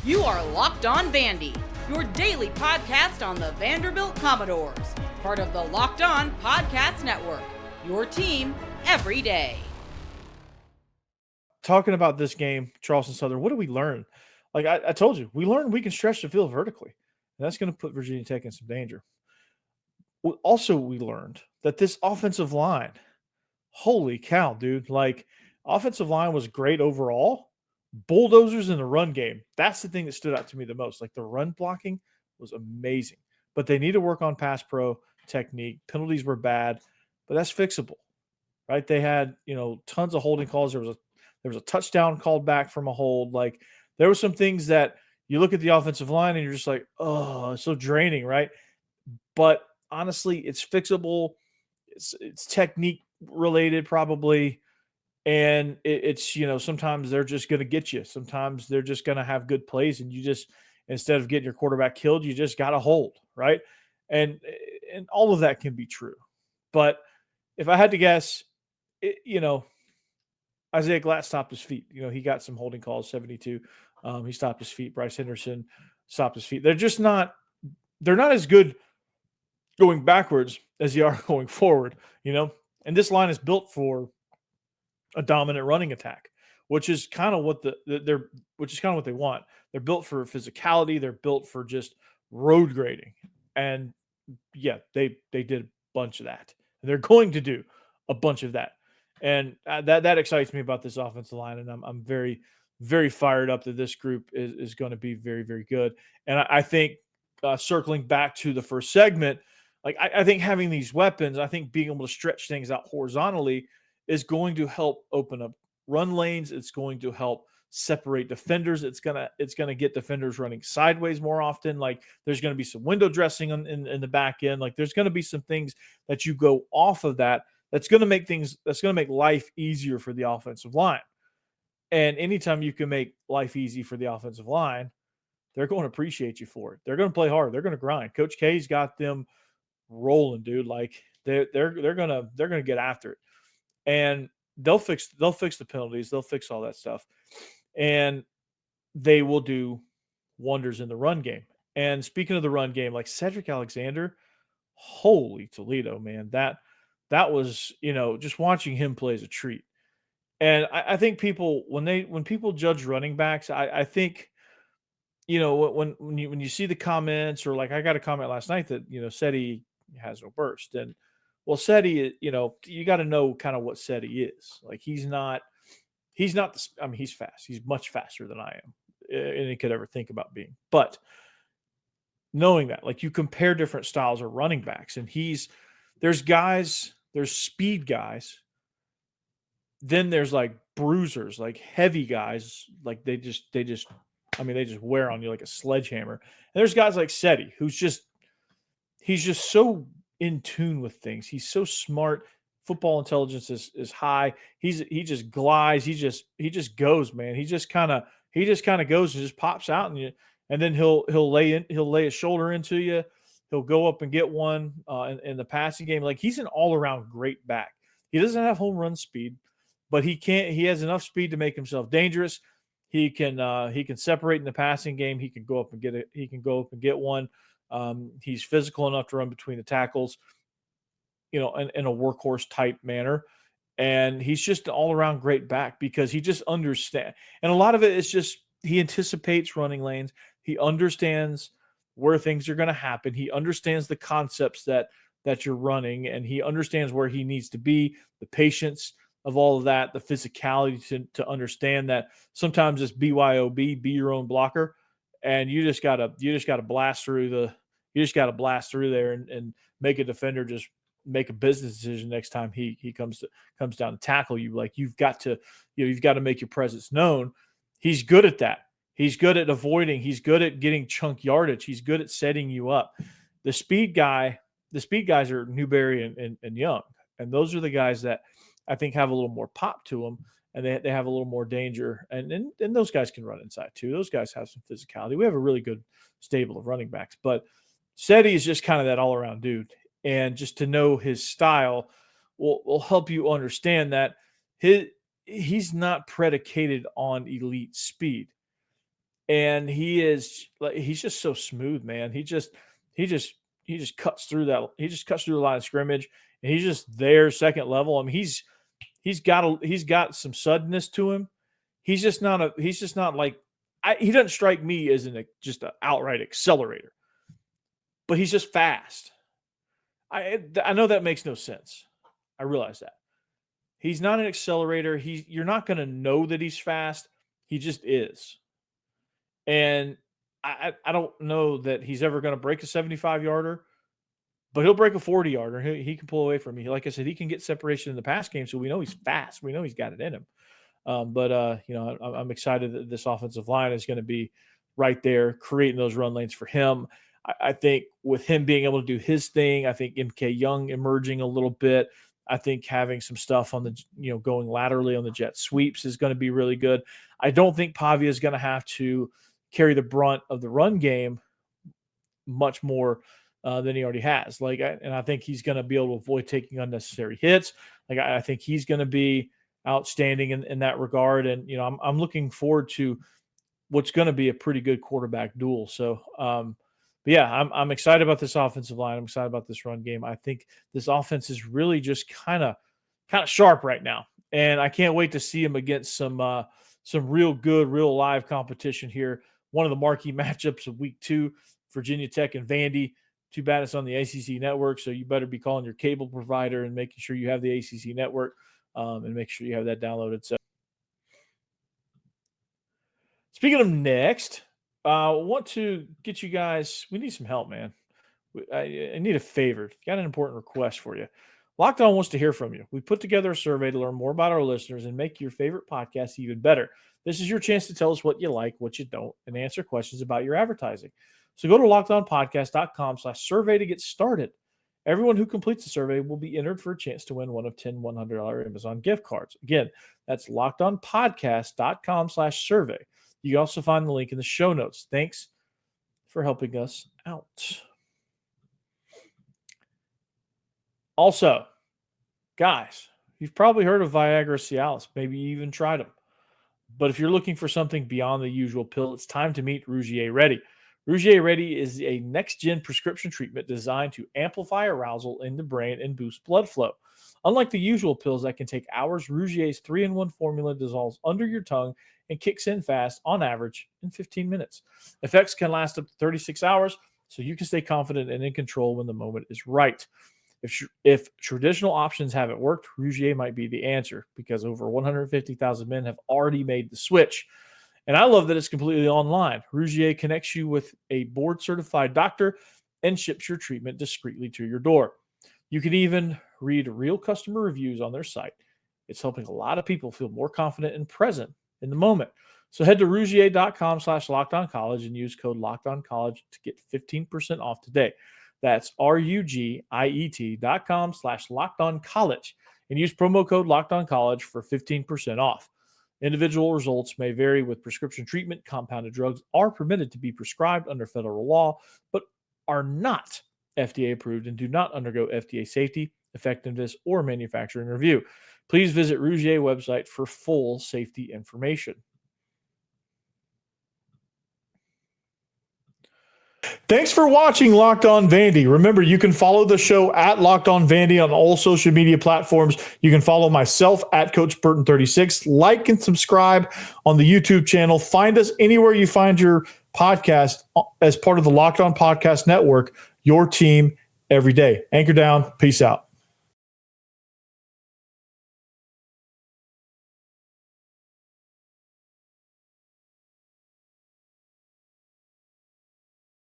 You are Locked On Vandy, your daily podcast on the Vanderbilt Commodores, part of the Locked On Podcast Network, your team every day. Talking about this game, Charleston Southern, what did we learn? Like I told you, we learned we can stretch the field vertically, and that's going to put Virginia Tech in some danger. Also, we learned that this offensive line, holy cow, dude, like offensive line was great overall. Bulldozers in the run game. That's the thing that stood out to me the most. Like the run blocking was amazing, but they need to work on pass pro technique. Penalties were bad, but that's fixable, right? They had, tons of holding calls. There was a touchdown called back from a hold. Like there were some things that you look at the offensive line and you're just like, oh, it's so draining, right? But honestly, it's fixable. It's technique related probably. And it's, sometimes they're just going to get you. Sometimes they're just going to have good plays. And you just, instead of getting your quarterback killed, you just got to hold, right? And all of that can be true. But if I had to guess, Isaiah Glatt stopped his feet. He got some holding calls, 72. He stopped his feet. Bryce Henderson stopped his feet. They're not as good going backwards as they are going forward, and this line is built for a dominant running attack, which is kind of what they want. They're built for physicality. They're built for just road grading. And yeah, they did a bunch of that. They're going to do a bunch of that. And that excites me about this offensive line. And I'm very, very fired up that this group is going to be very, very good. And I think circling back to the first segment, like I think having these weapons, I think being able to stretch things out horizontally is going to help open up run lanes. It's going to help separate defenders. It's gonna get defenders running sideways more often. Like there's going to be some window dressing in the back end. Like there's going to be some things that you go off of that's going to make life easier for the offensive line. And anytime you can make life easy for the offensive line, they're going to appreciate you for it. They're going to play hard. They're going to grind. Coach K's got them rolling, dude. Like they're gonna get after it, and they'll fix the penalties. They'll fix all that stuff, and they will do wonders in the run game. And speaking of the run game, like Cedric Alexander, holy Toledo, man, that was, just watching him play is a treat. And I think people when people judge running backs, I think, when you see the comments, or like I got a comment last night that Seti has no burst, and well, Seti, you got to know kind of what Seti is. Like he's not he's fast. He's much faster than I am, and he could ever think about being. But knowing that, like you compare different styles of running backs, and there's speed guys, then there's like bruisers, like heavy guys, like they just wear on you like a sledgehammer. And there's guys like Seti, he's just so in tune with things. He's so smart. Football intelligence is high. He just glides. He just goes, man. He just kind of goes and just pops out, and then he'll lay a shoulder into you. He'll go up and get one in the passing game. Like he's an all around great back. He doesn't have home run speed, but he has enough speed to make himself dangerous. He can separate in the passing game. He can go up and get one. He's physical enough to run between the tackles, in a workhorse type manner. And he's just an all around great back because he just understands. And a lot of it is just he anticipates running lanes. He understands where things are going to happen. He understands the concepts that you're running, and he understands where he needs to be, the patience of all of that, the physicality to understand that sometimes it's BYOB, be your own blocker, and you just gotta blast through there and make a defender just make a business decision next time he comes down to tackle you. Like you've got to make your presence known. He's good at that. He's good at avoiding. He's good at getting chunk yardage. He's good at setting you up. The speed guys are Newberry and Young, and those are the guys that I think have a little more pop to them, and they have a little more danger. And those guys can run inside too. Those guys have some physicality. We have a really good stable of running backs, but Seti is just kind of that all around dude. And just to know his style will help you understand that he's not predicated on elite speed. and he's just so smooth, man. He just cuts through that. He just cuts through the line of scrimmage, and he's just there second level. I mean, he's got some suddenness to him. He doesn't strike me as just an outright accelerator, but he's just fast. I know that makes no sense. I realize that. He's not an accelerator. You're not going to know that he's fast. He just is. And I don't know that he's ever going to break a 75-yarder, but he'll break a 40-yarder. He can pull away from me. Like I said, he can get separation in the pass game, so we know he's fast. We know he's got it in him. I'm excited that this offensive line is going to be right there, creating those run lanes for him. I think with him being able to do his thing, I think MK Young emerging a little bit. I think having some stuff on the, going laterally on the jet sweeps is going to be really good. I don't think Pavia is going to have to carry the brunt of the run game much more than he already has. And I think he's going to be able to avoid taking unnecessary hits. I think he's going to be outstanding in that regard. And, I'm looking forward to what's going to be a pretty good quarterback duel. So, but yeah, I'm excited about this offensive line. I'm excited about this run game. I think this offense is really just kind of sharp right now, and I can't wait to see him against some real good, real live competition here. One of the marquee matchups of Week 2, Virginia Tech and Vandy. Too bad it's on the ACC network, so you better be calling your cable provider and making sure you have the ACC network and make sure you have that downloaded. So, speaking of next. I want to get you guys, we need some help, man. I need a favor. Got an important request for you. Locked On wants to hear from you. We put together a survey to learn more about our listeners and make your favorite podcast even better. This is your chance to tell us what you like, what you don't, and answer questions about your advertising. So go to lockedonpodcast.com/survey to get started. Everyone who completes the survey will be entered for a chance to win one of 10 $100 Amazon gift cards. Again, that's lockedonpodcast.com/survey. You can also find the link in the show notes. Thanks for helping us out. Also, guys, you've probably heard of Viagra Cialis, maybe you even tried them. But if you're looking for something beyond the usual pill, it's time to meet Rougier Ready. Rougier Ready is a next-gen prescription treatment designed to amplify arousal in the brain and boost blood flow. Unlike the usual pills that can take hours, Rougier's 3-in-1 formula dissolves under your tongue and kicks in fast, on average, in 15 minutes. Effects can last up to 36 hours, so you can stay confident and in control when the moment is right. If traditional options haven't worked, Rougier might be the answer, because over 150,000 men have already made the switch. And I love that it's completely online. Rougier connects you with a board-certified doctor and ships your treatment discreetly to your door. You can even read real customer reviews on their site. It's helping a lot of people feel more confident and present in the moment. So head to rougier.com/lockedoncollege and use code LOCKEDONCollege to get 15% off today. That's RUGIET.com/LockedOnCollege and use promo code LOCKEDONCollege for 15% off. Individual results may vary with prescription treatment. Compounded drugs are permitted to be prescribed under federal law, but are not FDA approved and do not undergo FDA safety, effectiveness, or manufacturing review. Please visit Rougier website for full safety information. Thanks for watching Locked On Vandy. Remember, you can follow the show at Locked On Vandy on all social media platforms. You can follow myself at Coach Burton36. Like and subscribe on the YouTube channel. Find us anywhere you find your podcast as part of the Locked On Podcast Network, your team every day. Anchor down. Peace out.